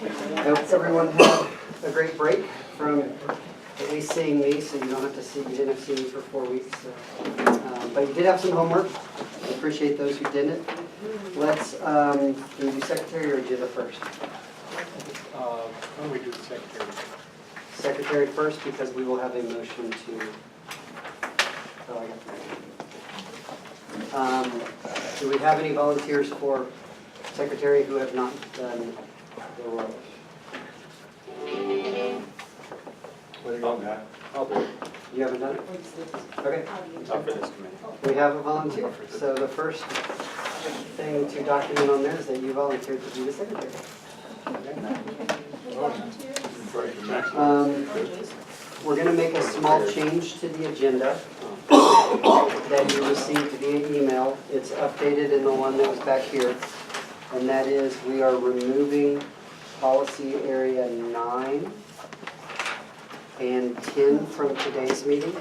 I hope everyone had a great break from at least seeing me, so you don't have to see, you didn't have to see me for 4 weeks. So. But you did have some homework. I appreciate those who didn't. Let's, do we do secretary or agenda first? Why don't we do the secretary? Secretary first, because we will have a motion to, oh, I got that. Do we have any volunteers for secretary who have not done the role? What do you want, Matt? I'll do it. You haven't done it? Okay. Not for this committee. We have a volunteer. So the first thing to document on there is that you volunteered to be the secretary. We're going to make a small change to the agenda that you received via email. It's updated in the one that was back here. And that is we are removing policy area 9 and 10 from today's meeting.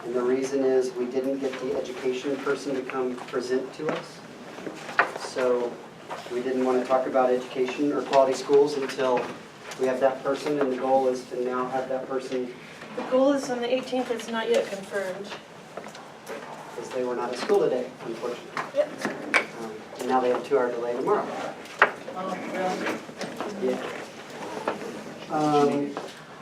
And the reason is we didn't get the education person to come present to us. So we didn't want to talk about education or quality schools until we have that person, and the goal is to now have that person. The goal is on the 18th, it's not yet confirmed. Because they were not at school today, unfortunately. Yep. And now they have a 2-hour delay tomorrow. Oh, really? Yeah.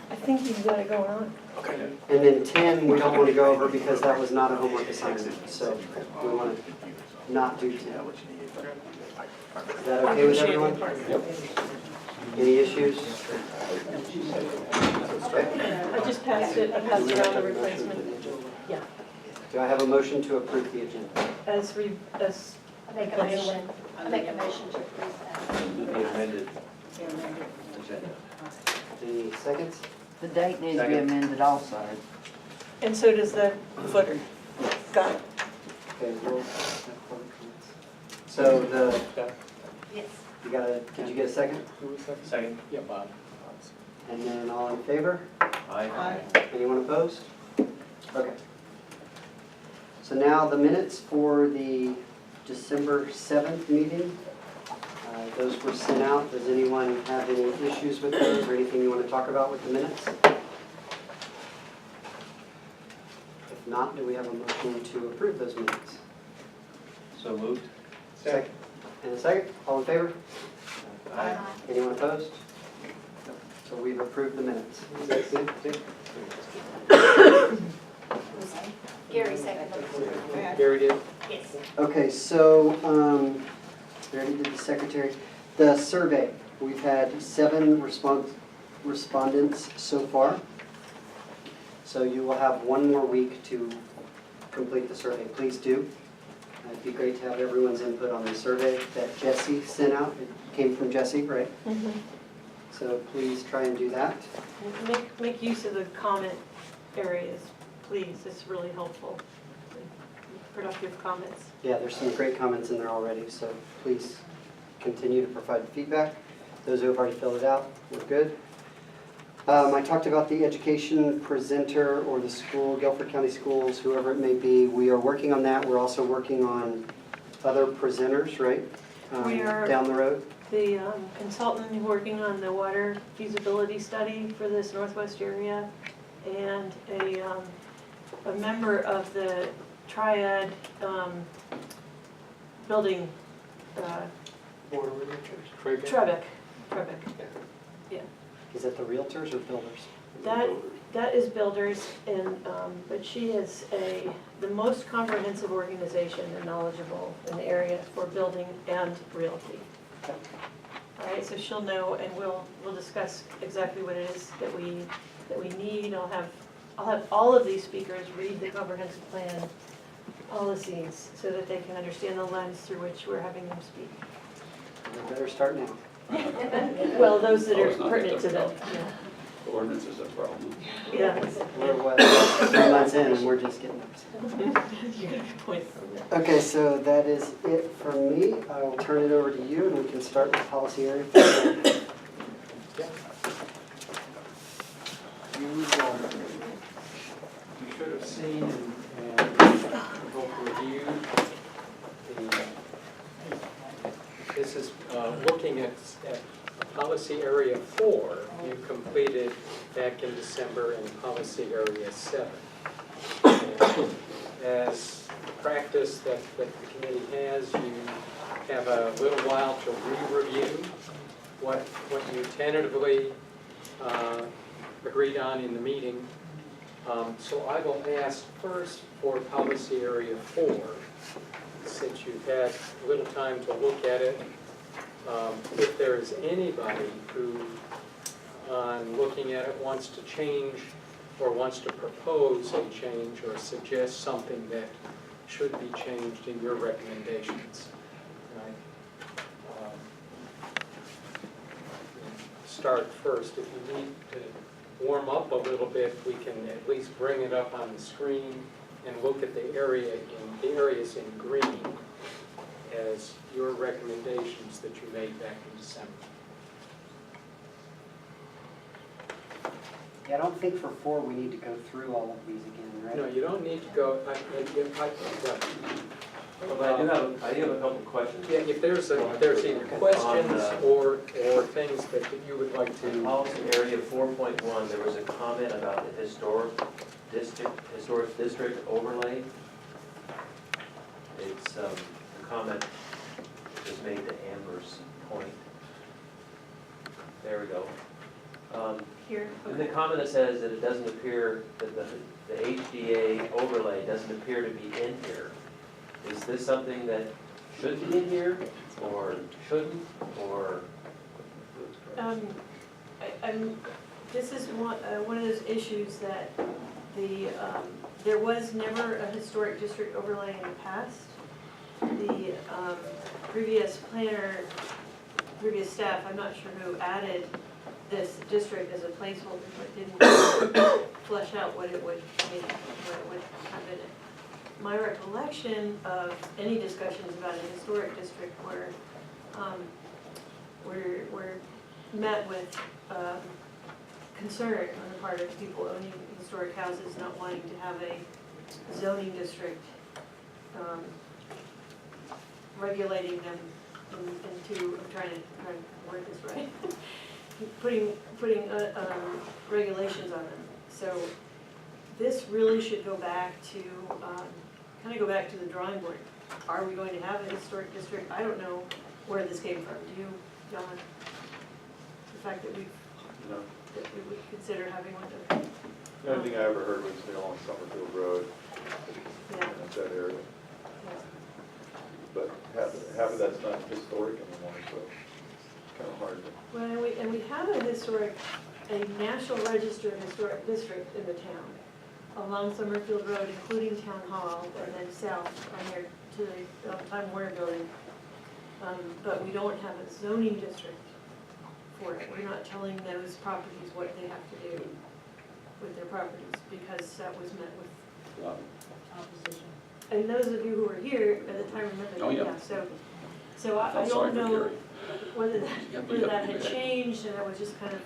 I think you've got it going on. Okay. And then 10, we don't want to go over because that was not a homework assignment. So we want to not do 10. Is that okay with everyone? Yep. Any issues? Okay. I just passed it, I passed around the replacement. Yeah. Do I have a motion to approve the agenda? As Make a motion. Make a motion to approve that. The amended agenda. Any seconds? The date needs to be amended also. and so does the footer. Got it. Okay, we'll so the, Yes. you got a, did you get a second? Who was second? Second. Yeah, Bob. And then all in favor? Aye. Anyone opposed? Okay. So now the minutes for the December 7th meeting. Those were sent out. Does anyone have any issues with those or anything you want to talk about with the minutes? If not, do we have a motion to approve those minutes? So moved. Second. And a second? All in favor? Aye. Anyone opposed? So we've approved the minutes. Gary seconded. Gary did. Yes. Okay, so we already did the secretary. The survey, we've had 7 respondents so far. So you will have 1 more week to complete the survey. Please do. It'd be great to have everyone's input on the survey that Jesse sent out. It came from Jesse, right? Mm-hmm. So please try and do that. Make use of the comment areas, please. It's really helpful. Productive comments. Yeah, there's some great comments in there already, so please continue to provide feedback. Those who have already filled it out, we're good. I talked about the education presenter or the school, Guilford County Schools, whoever it may be. We are working on that. We're also working on other presenters, right? We are. Down the road. The consultant working on the water feasibility study for this Northwest area, and a member of the Triad building, Board of Richards. Craig. Trebeck. Yeah. Is that the realtors or builders? That is builders, and but she is the most comprehensive organization and knowledgeable in the area for building and realty. All right, so she'll know, and we'll discuss exactly what it is that we need. I'll have all of these speakers read the comprehensive plan policies so that they can understand the lens through which we're having them speak. We better start now. Well, those that are pertinent to them. Yeah. The ordinance is a problem. Yeah. We're what, 3 months in and we're just getting up. You got a good point. Okay, so that is it from me. I will turn it over to you and we can start with policy area. You should have seen and both reviewed this is looking at policy area 4, you completed back in December in policy area 7. And as practice that the committee has, you have a little while to re-review what you tentatively agreed on in the meeting. So I will ask first for policy area 4, since you've had a little time to look at it. If there is anybody who, on looking at it, wants to change or wants to propose a change or suggest something that should be changed in your recommendations. Start first. If you need to warm up a little bit, we can at least bring it up on the screen and look at the areas in green as your recommendations that you made back in December. Yeah, I don't think for 4 we need to go through all of these again, right? No, you don't need to go. But I do have a couple of questions. Yeah, if there's either questions or things that you would like In to. policy area 4.1, there was a comment about the historic district overlay. It's a comment was made to Amber's point. There we go. Here, In the comment that says that it doesn't appear, that the HDA overlay doesn't appear to be in here. Is this something that should be in here, or shouldn't, or? this is one of those issues that there was never a historic district overlay in the past. The previous planner, previous staff, I'm not sure who added this district as a placeholder, but didn't flesh out what it would mean, what it would have in it. My recollection of any discussions about a historic district were met with concern on the part of people owning historic houses, not wanting to have a zoning district regulating them into, I'm trying to word this right, putting regulations on them. So this really should go back to, kind of go back to the drawing board. Are we going to have a historic district? I don't know where this came from. Do you, John? The fact that we would consider having one of The only thing I ever heard was along Summerfield Road, yeah. that's that area. Yeah. But half of that's not historic anymore, so it's kind of hard to. Well, and we have a National Register Historic District in the town, along Summerfield Road, including Town Hall, and then south on there to the Time Warner Building. But we don't have a zoning district for it. We're not telling those properties what they have to do with their properties, because that was met with opposition. And those of you who were here at the time remember that, Oh, yeah. So I Sorry don't for know Gary. whether that had changed, and that was just kind of.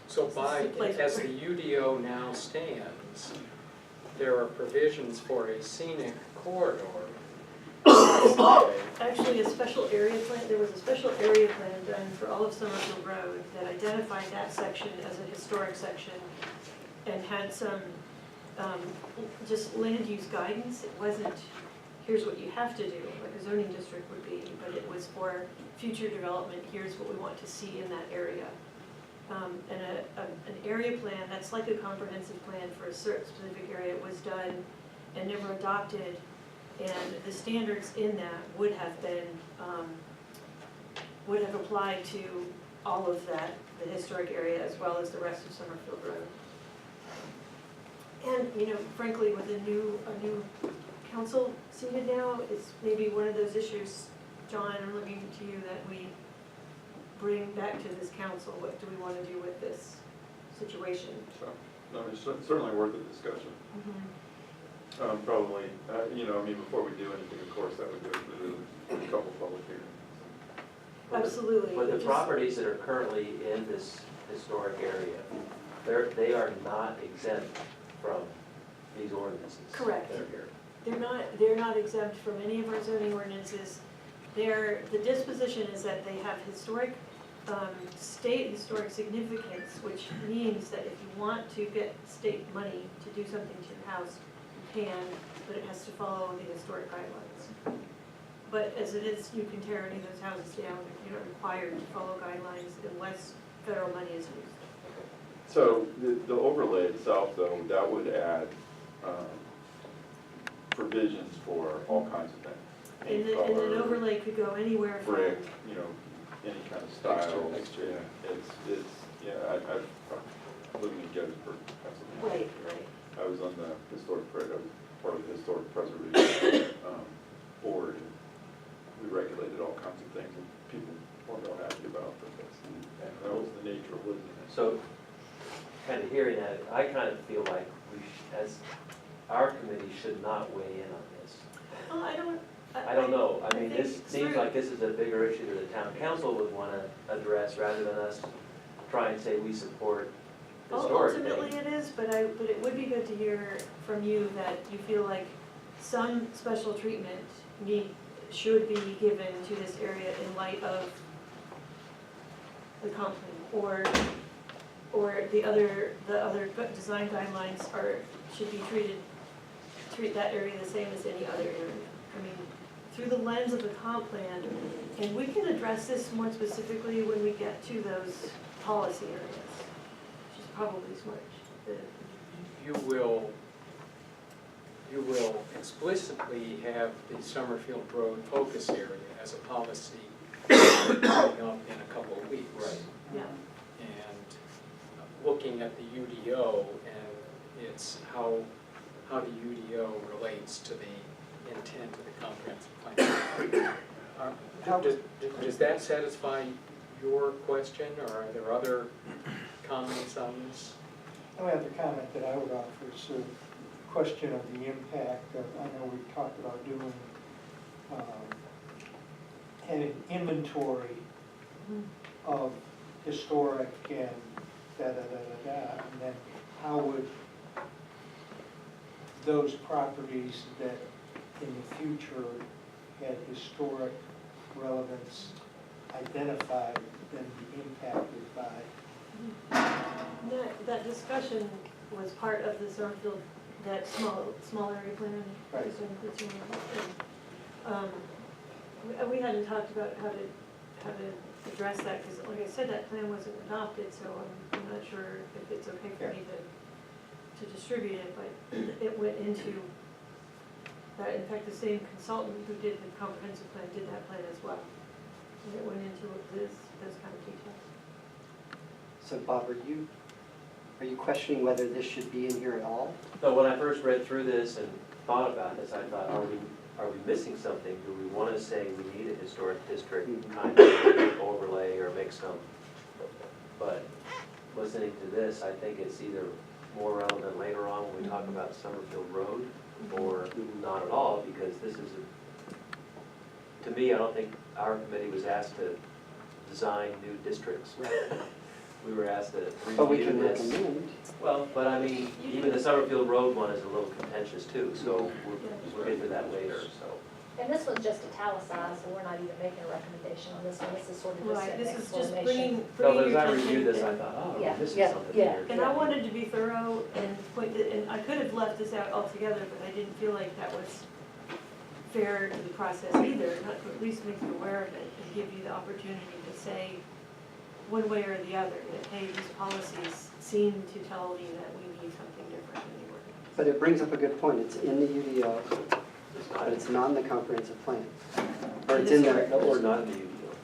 So as the UDO now stands, there are provisions for a scenic corridor. Actually, a special area plan, there was a special area plan done for all of Summerfield Road that identified that section as a historic section and had some just land use guidance. It wasn't, here's what you have to do, like a zoning district would be, but it was for future development, here's what we want to see in that area. And an area plan, that's like a comprehensive plan for a certain specific area, was done and never adopted. And the standards in that would have been, would have applied to all of that, the historic area as well as the rest of Summerfield Road. And, frankly, with a new council seated now, it's maybe one of those issues, John, I'm looking to you, that we bring back to this council. What do we want to do with this situation? So, no, it's certainly worth a discussion. Probably, before we do anything, of course, that would go through a couple public hearings. Absolutely. But the properties that are currently in this historic area, they are not exempt from these ordinances. Correct. That are here. They're not exempt from any of our zoning ordinances. the disposition is that they have historic, state historic significance, which means that if you want to get state money to do something to your house, you can, but it has to follow the historic guidelines. But as it is, you can tear any of those houses down, you're not required to follow guidelines unless federal money is used. So the overlay itself, though, that would add provisions for all kinds of things. And an overlay could go anywhere from. Brick, you know, any kind of style. Exterior. Yeah, I'm living in Gettysburg, Pennsylvania. Right. I was on the I was part of the historic preservation board, and we regulated all kinds of things, and people weren't real happy about them. And that was the nature of living in it. So, kind of hearing that, I kind of feel like as our committee should not weigh in on this. Well, I don't know, I mean, think this seems like this is a bigger issue that the town council would want to address rather than us try and say we support historic things. Ultimately it is, but it would be good to hear from you that you feel like some special treatment should be given to this area in light of the comp plan, or the other design guidelines should be treat that area the same as any other area. I mean, through the lens of the comp plan, and we can address this more specifically when we get to those policy areas, which is probably smart. You will explicitly have the Summerfield Road focus area as a policy coming up in a couple of weeks. Right. Yeah. And looking at the UDO and it's how the UDO relates to the intent of the comprehensive plan. Does that satisfy your question, or are there other comments on this? The only other comment that I would offer is the question of the impact of, I know we've talked about doing an inventory of historic and and then how would those properties that in the future had historic relevance identified then be impacted by? That discussion was part of the Summerfield, that small area plan. Right. We hadn't talked about how to address that, because like I said, that plan wasn't adopted, so I'm not sure if it's okay for me to distribute it, but it went into that. In fact, the same consultant who did the comprehensive plan did that plan as well. And it went into those kind of details. So Bob, are you questioning whether this should be in here at all? So when I first read through this and thought about this, I thought, are we missing something? Do we want to say we need a historic district kind of overlay or make some? But listening to this, I think it's either more relevant later on when we talk about Summerfield Road, or not at all, because this is, to me, I don't think our committee was asked to design new districts. We were asked to But we review can this. recommend. Well, but I mean, even the Summerfield Road one is a little contentious too, so we'll get to that later, so. And this one's just italicized, so we're not even making a recommendation on this one. This is sort of just Right, an this is just explanation. No, bringing but as your I attention. reviewed this, I thought, oh, Yeah, this is yeah, something yeah. here. And I wanted to be thorough and and I could have left this out altogether, but I didn't feel like that was fair to the process either, not to at least make you aware of it and give you the opportunity to say one way or the other, that, hey, these policies seem to tell me that we need something different than they were. But it brings up a good point. It's in the UDO, It's but not, it's not in the comprehensive plan. Or it's in there. no, it's not in the UDO.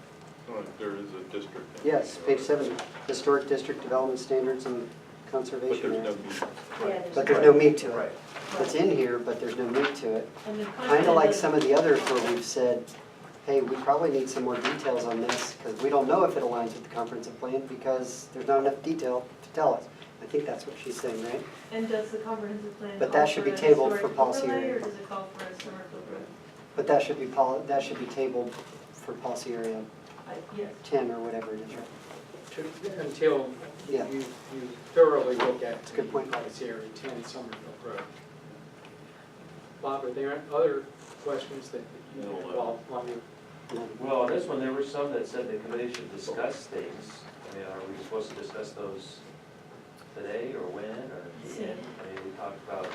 Oh, there is a district. Yes, page 7, Historic District Development Standards and But Conservation there's no Area. meat. Yeah, But there's no meat to Right. it. It's in here, but there's no meat to it. And the Kind of like content some of the others where we've said, hey, we probably need some more details on this because we don't know if it aligns with the comprehensive plan because there's not enough detail to tell us. I think that's what she's saying, right? And does the comprehensive plan But call that should for be a tabled for historic policy overlay, area. or does it call for a Summerfield Road? But that should be tabled for policy area Yes. 10 or whatever it is, right? Until Yeah. you thoroughly look at the Good point. policy area 10 Summerfield Road. Bob, are there other questions that you, No, while you Well, on this one, there were some that said the committee should discuss things. I mean, are we supposed to discuss those today, or when, or at the end? I mean, we talked about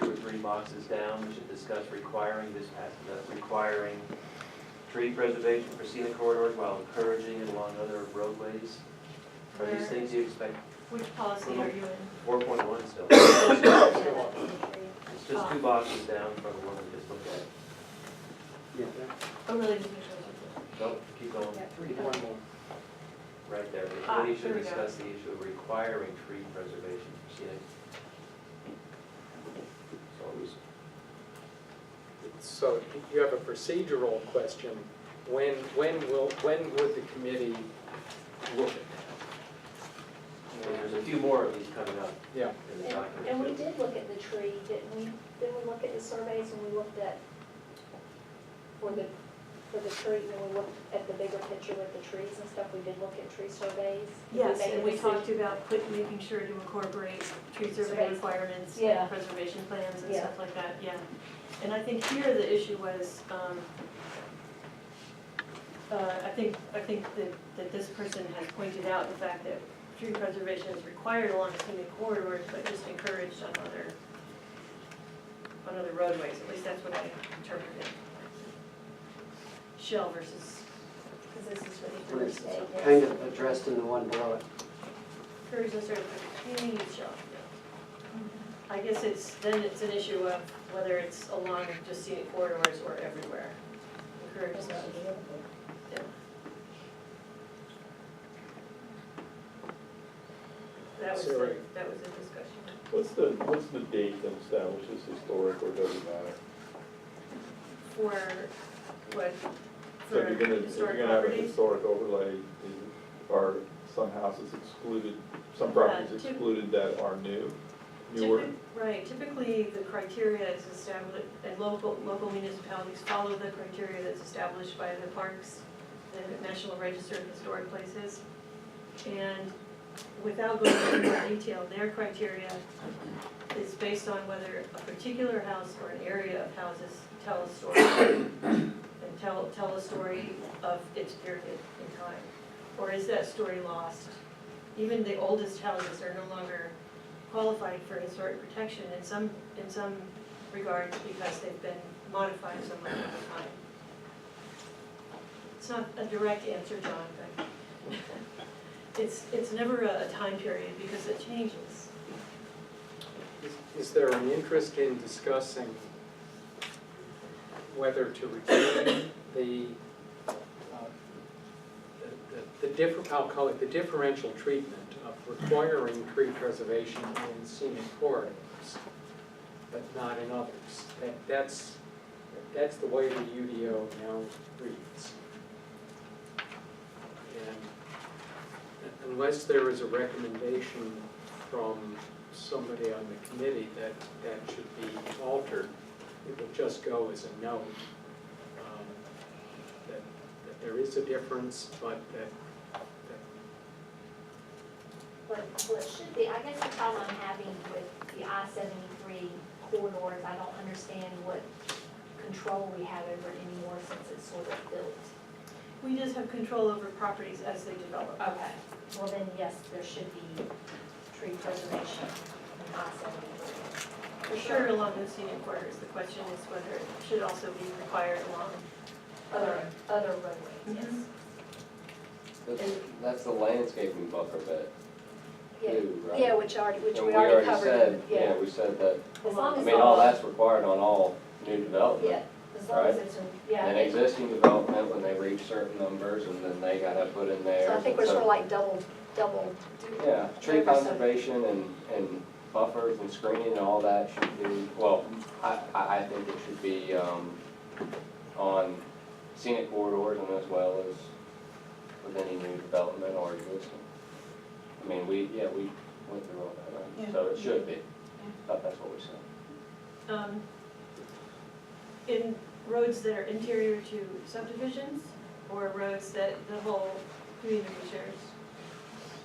2 or 3 boxes down, we should discuss requiring, this passes up, requiring tree preservation for scenic corridors while encouraging it along other roadways. Are these things you expect? Which policy are you in? 4.1 still. It's just 2 boxes down from the one we just looked at. Oh, really? Just make sure it's- Nope, keep going. One more. Right there, the Ah, committee here should we go. discuss the issue of requiring tree preservation for scenic. So it was, So you have a procedural question. When would the committee look at and there's a few more of these coming up that? Yeah. in the document. And we did look at the tree, didn't we? Didn't we look at the surveys when we looked at, for the tree, when we looked at the bigger picture with the trees and stuff, we did look at tree surveys? Did Yes, make a and we decision? talked about making sure to incorporate tree survey Surveys. requirements Yeah. and preservation plans and Yeah. stuff like that, yeah. And I think here the issue was, I think that this person has pointed out the fact that tree preservation is required along scenic corridors, but just encouraged on other roadways, at least that's what I interpreted. Shell versus Because this is Or really it's for the state. yes. kind of addressed in the one below it. encouraged on certain community shell. I guess then it's an issue of whether it's along just scenic corridors or everywhere. Encouraged. Yeah. That was, So, that was a discussion. What's the date that establishes historic, or does it matter? For what? So For if you're gonna historic have a properties? historic overlay, are some houses excluded, some properties typ- excluded that are newer? Right, typically the criteria is established, and local municipalities follow the criteria that's established by the parks, the National Register of Historic Places. And without going into more detail, their criteria is based on whether a particular house or an area of houses tell a story, and tell a story of its period in time. Or is that story lost? Even the oldest houses are no longer qualified for historic protection in some regards because they've been modified so much over time. It's not a direct answer, John, but it's never a time period because it changes. Is there an interest in discussing whether to retain I'll call it the differential treatment of requiring tree preservation in scenic corridors, but not in others? That's the way the UDO now reads. And unless there is a recommendation from somebody on the committee that should be altered, it will just go as a note that there is a difference, but that What should be, I guess the problem I'm having with the I-73 corridors, I don't understand what control we have over it anymore since it's sort of built. We just have control over properties as they develop. Okay, well then, yes, there should be tree preservation in I-73. For sure along the scenic corridors, the question is whether it should also be required along Other roadways, yes. That's the landscaping buffer bit Yeah, too, right? yeah, which And we already covered, said, yeah. we said that, As long I as mean, all that's required on all new development. Yeah, as long as right? it's, yeah. And existing development, when they reach certain numbers, and then they gotta put in there. So I think we're sort of like double. Yeah, tree Oversight. conservation and buffers and screening and all that should be, well, I think it should be, on scenic corridors and as well as with any new development or existing. I mean, we went through all that, right? Yeah. So it should be. Thought that's what we said. In roads that are interior to subdivisions or roads that the whole community shares?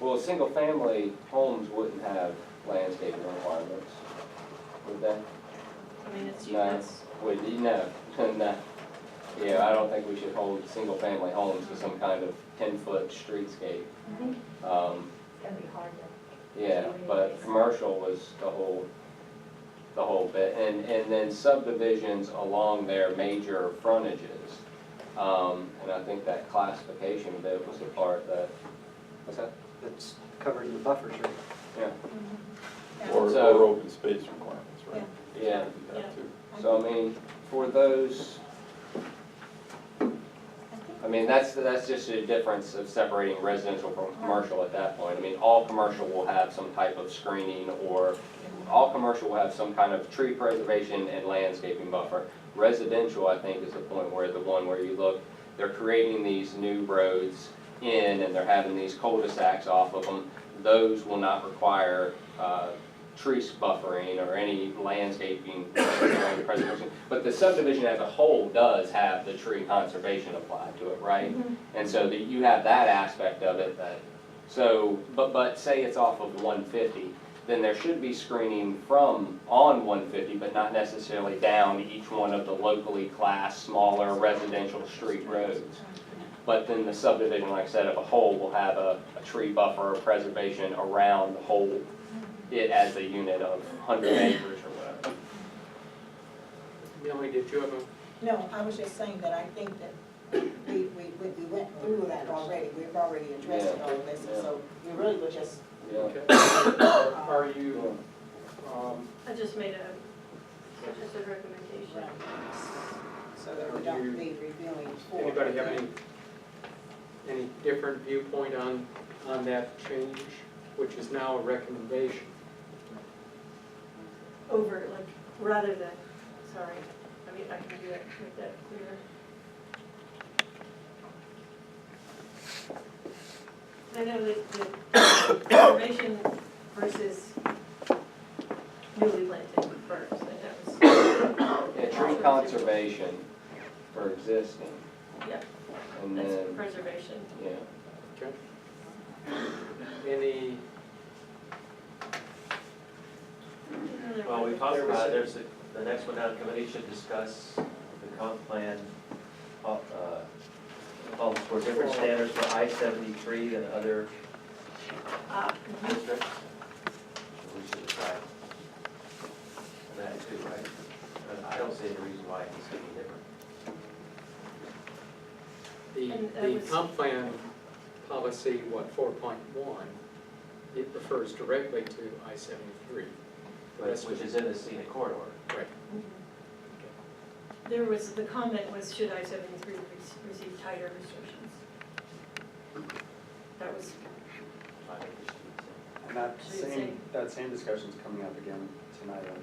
Well, single-family homes wouldn't have landscaping requirements, would they? I mean, it's, No, that's, would you? No, no. Yeah, I don't think we should hold single-family homes to some kind of 10-foot streetscape. It's gonna be hard to. Yeah, but commercial was the whole bit, and then subdivisions along their major frontages. And I think that classification bit was the part that, what's that? That's covered in the buffers, right? Yeah, Or So- open space requirements, right? yeah. Do that too. So I mean, for those, I mean, that's just a difference of separating residential from commercial at that point. I mean, all commercial will have some type of screening, or all commercial will have some kind of tree preservation and landscaping buffer. Residential, I think, is the point where you look, they're creating these new roads in, and they're having these cul-de-sacs off of them. Those will not require, tree buffering or any landscaping preservation. But the subdivision as a whole does have the tree conservation applied to it, right? And so that you have that aspect of it that, so, but say it's off of 150, then there should be screening from on 150, but not necessarily down each one of the locally classed, smaller residential street roads. But then the subdivision, like I said, of a whole will have a tree buffer or preservation around the whole, it as a unit of 100 acres or whatever. Melanie, did you have a? No, I was just saying that I think that we went through that already. We've already addressed all of this, and so we really were just, Yeah. Okay. Are you, I just made a suggested recommendation. so that we don't be reviewing for. anybody have any different viewpoint on that change, which is now a recommendation? Over, like, rather than, sorry, I mean, I can do that, make that clearer. I know that the conservation versus newly planted first, that was. Yeah, tree conservation for existing, Yeah, and that's then, preservation. yeah. Okay. Any, Well, we talked about, there's, the next one down, committee should discuss the comp plan, calls for different standards for I-73 than other districts. We should decide on that too, right? And I don't see any reason why it needs to be different. And that the was- comp plan policy, 4.1, it refers directly to I-73. The rest Which of is in the scenic corridor. Right. There was, the comment was, should I-73 receive tighter restrictions? That was, I think we should do the same. And that Should we say- that same discussion's coming up again tonight on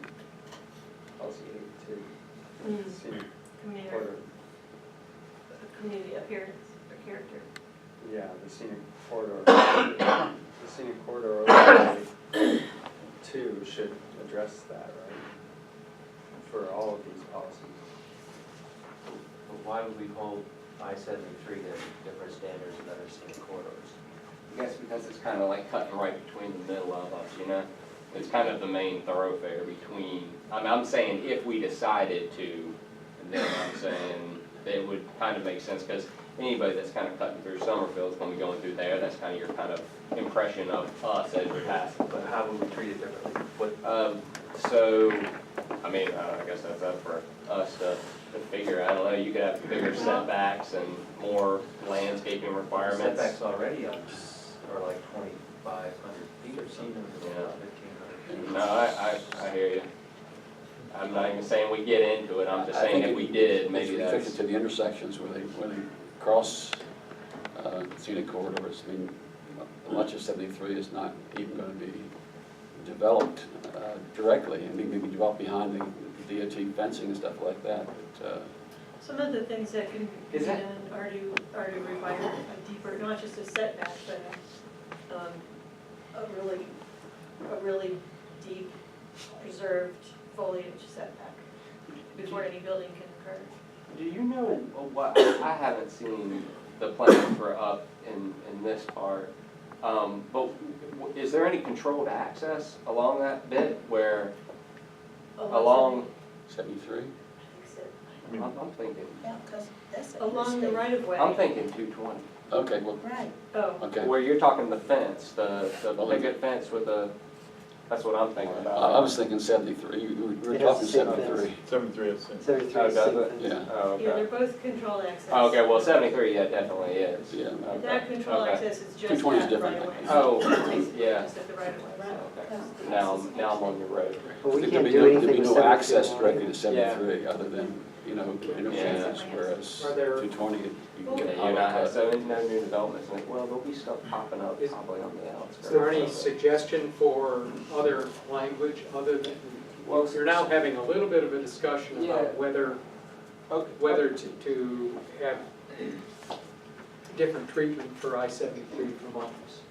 policy 82. Scenic corridor. community appearance or character. Yeah, the scenic corridor. The scenic corridor overlay 2 should address that, right? For all of these policies. But why would we hold I-73 to different standards than other scenic corridors? I guess because it's kind of like cutting right between the middle of us, you know? It's kind of the main thoroughfare between, I'm saying if we decided to, then I'm saying it would kind of make sense, because anybody that's kind of cutting through Summerfield is going to be going through there, that's kind of your kind of impression of us as you're passing. But how would we treat it differently? What, So, I mean, I guess that's up for us to figure. I don't know, you could have bigger setbacks and more landscaping requirements. setbacks already are like 2,500 feet or something, Yeah. 1,500 feet. No, I hear you. I'm not even saying we get into it, I'm just saying if we did, maybe It's restricted that's. to the intersections where they cross scenic corridors. I mean, much of 73 is not even going to be developed directly. I mean, maybe developed behind the DOT fencing and stuff like that. But, Some of the things that can be Is done that- are to require a deeper, not just a setback, but a really deep preserved foliage setback before any building can occur. Do you know what, I haven't seen the plans for up in this part, but is there any controlled access along that bit where, along, 73? I think so. I'm thinking, Yeah, because that's. Along the right of way. I'm thinking 220. Okay, well, Right. Oh, okay. Where you're talking the fence, the picket fence with the, that's what I'm thinking I about. was thinking 73, we were It has talking the same 73. 73 is the same. 73 Oh, is does same it? fence. Yeah, Oh, yeah, they're okay. both controlled access. Oh, okay, well, 73, yeah, definitely is. yeah. Okay, That control okay. access is just 220 is at different. right of way. Oh, Basically yeah. just at the right of way. Okay. Now I'm on your road. But we There'd can't be do no- anything There'd be with no 73. access directly to 73, other than, you know, interchanges, whereas Are there- 220, you can get a Yeah, highway you're not, cut. so no new developments, like, well, there'll be stuff popping up Is- probably on the outskirts. Is there any suggestion for other language other than, well, you're now having a little bit of a discussion Yeah. about whether to have different treatment for I-73 from others.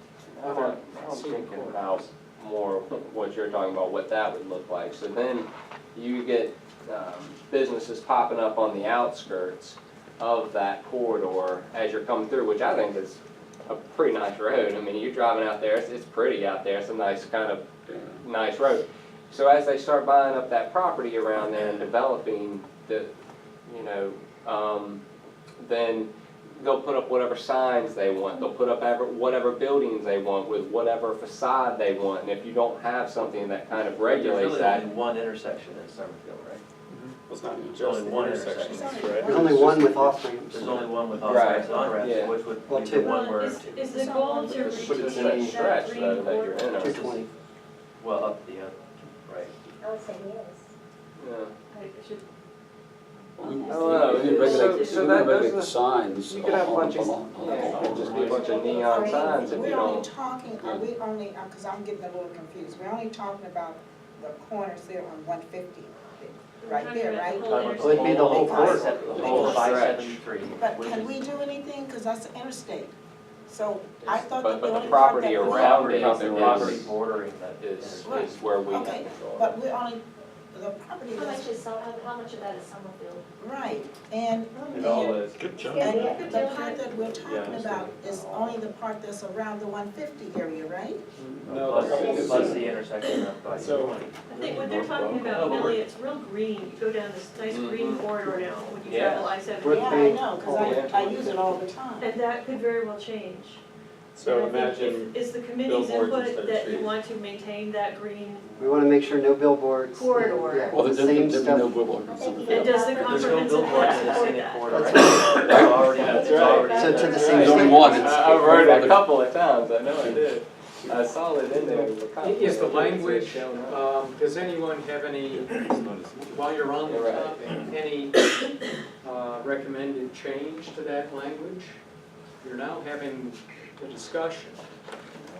I'm thinking about more what you're talking about, what that would look like. So then you get businesses popping up on the outskirts of that corridor as you're coming through, which I think is a pretty nice road. I mean, you're driving out there, it's pretty out there, it's a nice kind of nice road. So as they start buying up that property around there and developing the, you know, then they'll put up whatever signs they want, they'll put up whatever buildings they want with whatever facade they want, and if you don't have something that kind of regulates There's that. really only one intersection in Summerfield, right? Well, it's not There's just only the one intersections, intersection. right? There's only one with off ramps. There's only one with all Right, sides on ramps, yeah. which would Well, be the two. one Well, where, is the goal to But it's retain any that stretch green though that you're corridor? in. 220. well, up the other, right? I would say yes. Yeah. I should- We I don't know. we can regulate, So we that- can regulate those the signs. You could have a bunch of, along- yeah, just be a bunch of neon signs if you We're only don't. talking, are we only, because I'm getting a little confused, we're only talking about the corners there on 150, right there, right? Well, it'd be the whole corridor. The whole of I-73. But can we do anything, because that's the interstate? So I thought But that the the only part property that we. around Property, it the is- property bordering that Is Right. where we have Okay, control. but we're only, the property How much that's, is, how much of that is Summerfield? right, and, It all and is. Good job. and the part that we're Yeah, talking about is only the part that's around the 150 area, right? No, Plus the intersection up by So- 20. I think what they're talking about, Billy, it's real green. You go down this nice green corridor now when you Yeah. travel With I-73. Yeah, I paint. know, because I use it all the time. And that could very well change. So And I think imagine, Is the committee's billboards input instead of that you trees. want to maintain that green? We want to make sure no billboards. Corridor. Yeah, Well, the there'd same be no stuff. billboards. And does the There's no comprehensive billboards plan in the support scenic that? corridor. That's right? It's already, That's it's right. already. So to the That's same right. There's only one. I've heard it a couple of times, I know I did. I saw it in there. Is the language, does anyone have any, while you're on the You're right. topic, any recommended change to that language? You're now having the discussion,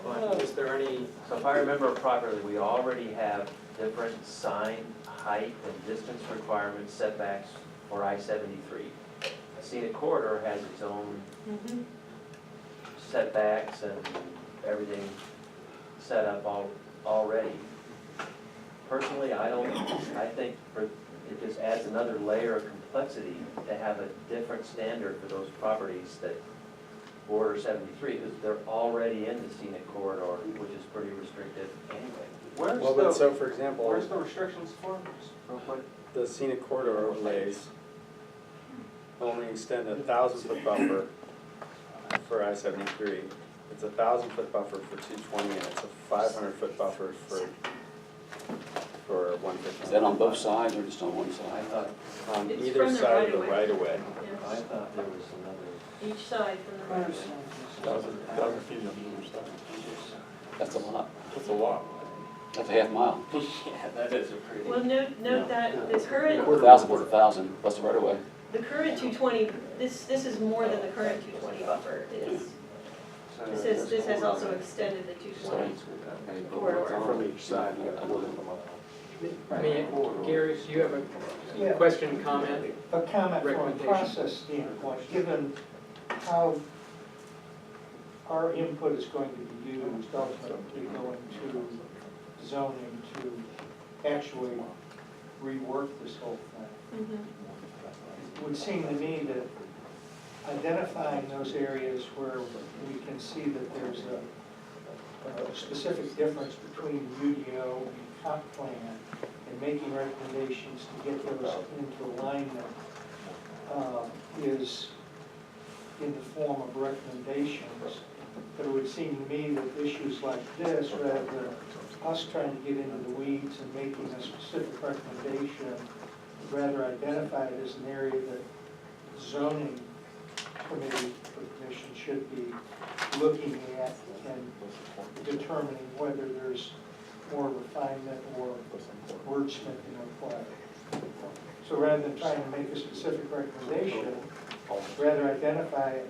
but is there any, So if I remember properly, we already have different sign height and distance requirements, setbacks for I-73. A scenic corridor has its own Mhm. setbacks and everything set up already. Personally, I think it just adds another layer of complexity to have a different standard for those properties that border 73, because they're already in the scenic corridor, which is pretty restrictive anyway. well, but so for example, Where's the restrictions for? the scenic corridor overlays only extend a 1,000-foot buffer for I-73. It's a 1,000-foot buffer for 220, and it's a 500-foot buffer for 150. Is that on both sides or just on one I side? thought, On It's either from the side of the right-of-way. right-of-way. I Yes. thought there was another. Each side from the right of way. 1,000 feet on either side. That's a lot. That's a lot. That's a half mile. Yeah, that is a pretty. Well, note that the current, 1,000 was 1,000, plus the right of way. the current 220, this is more than the current 220 buffer is. This has also extended the 220 corridor. From each side, you have to work them up. I mean, Gary, do you have Yeah. a question, comment? A comment from a Recommendation. process standpoint, given how our input is going to be used ultimately going to zoning to actually rework this whole thing. Mhm. It would seem to me that identifying those areas where we can see that there's a specific difference between UDO and comp plan and making recommendations to get those into alignment is in the form of recommendations. But it would seem to me that issues like this, rather than us trying to get into the weeds and making a specific recommendation, would rather identify it as an area that zoning committee or commission should be looking at and determining whether there's more refinement or wordsmithing required. So rather than trying to make a specific recommendation, rather identify it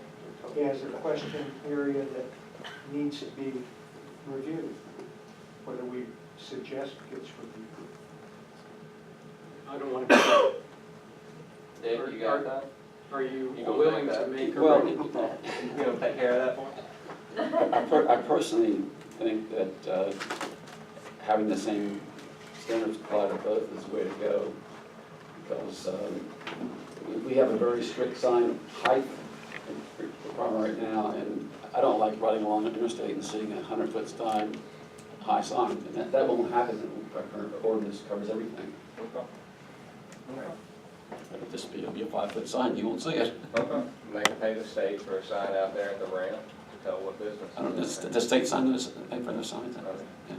as a question area that needs to be reviewed, whether we suggest gets reviewed. I don't want to, Dave, you got that? are you You gonna willing take to that? make a Well, You gonna take care of that for me? I personally think that having the same standards apply to both is the way to go, because we have a very strict sign height requirement right now, and I don't like riding along an interstate and seeing 100-foot sign, high sign, and that won't happen. Our current ordinance covers everything. It'll be a 5-foot sign, you won't see it. Okay. They can pay the state for a sign out there at the ramp to tell what business. I don't know, the state sign those, pay for those signs. Okay. Yeah.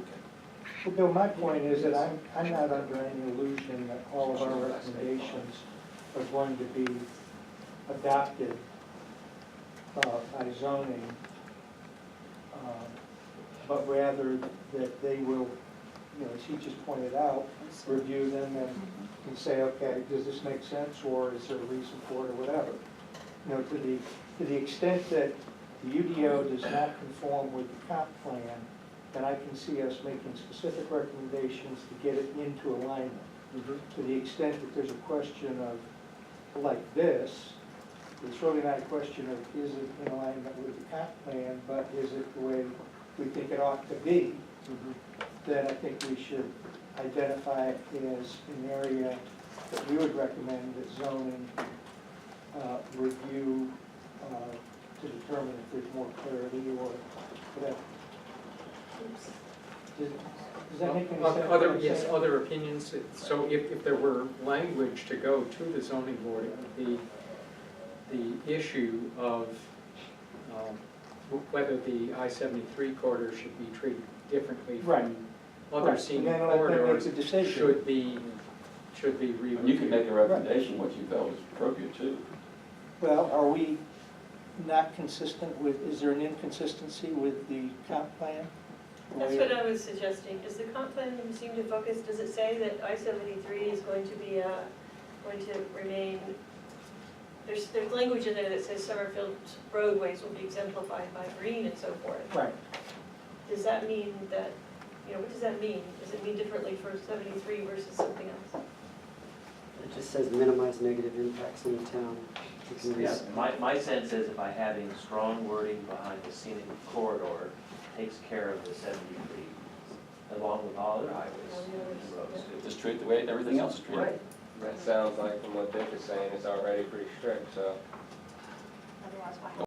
Well, Bill, my point is that I'm not under any illusion that all of our recommendations are going to be adopted by zoning, but rather that they will, as he just pointed out, review them and say, okay, does this make sense, or is there a reason for it, or whatever. To the extent that the UDO does not conform with the comp plan, then I can see us making specific recommendations to get it into alignment. To the extent that there's a question of, like this, it's really not a question of is it in alignment with the comp plan, but is it the way we think it ought to be, then I think we should identify it as an area that we would recommend that zoning review to determine if there's more clarity or whatever. Does that make any sense? Other, yes, other opinions. So if there were language to go to the zoning board, it would be the issue of whether the I-73 corridor should be treated differently Right. from other Right. scenic And then let them make corridors, the decision. should be reviewed. And you can make a recommendation, what you felt was appropriate too. Well, are we not consistent with, is there an inconsistency with the comp plan? That's what I was suggesting. Does the comp plan seem to focus, does it say that I-73 is going to be, going to remain, there's language in there that says Summerfield roadways will be exemplified by green and so forth. Right. Does that mean that, what does that mean? Does it mean differently for 73 versus something else? It just says minimize negative impacts on the town. You can Yeah, res- my sense is by having strong wording behind the scenic corridor takes care of the 73, along with all other highways and roads too. Just treat it the way everything else is treated. Right. That sounds like from what Dick is saying, it's already pretty strict, so. Otherwise, why